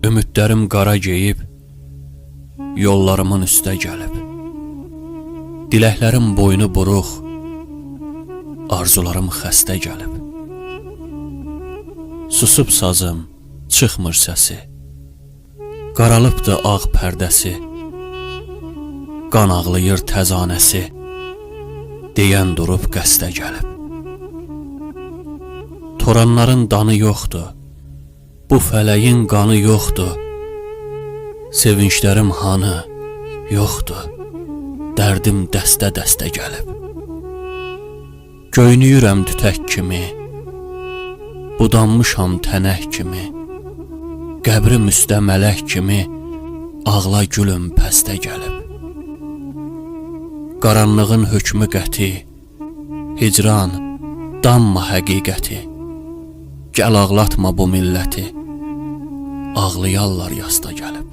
Ümidlərim qara geyib, yollarımın üstə gəlib. Diləklərim boynu buruq, arzularım xəstə gəlib. Susub sazım, çıxmır səsi, qaralıbdı ağ pərdəsi, qan ağlayır təzanəsi, deyən durub qəstə gəlib. Toranların danı yoxdur, bu fələyin qanı yoxdur, sevinclərim hanı yoxdur, dərdim dəstə-dəstə gəlib. Göynüyürəm tütək kimi, budanmışam tənək kimi, qəbrim üstə mələk kimi, ağla gülüm pəstə gəlib. Qaranlığın hökmü qəti, hicran, danma həqiqəti, gəl ağlatma bu milləti, ağlayarlar yasta gəlib.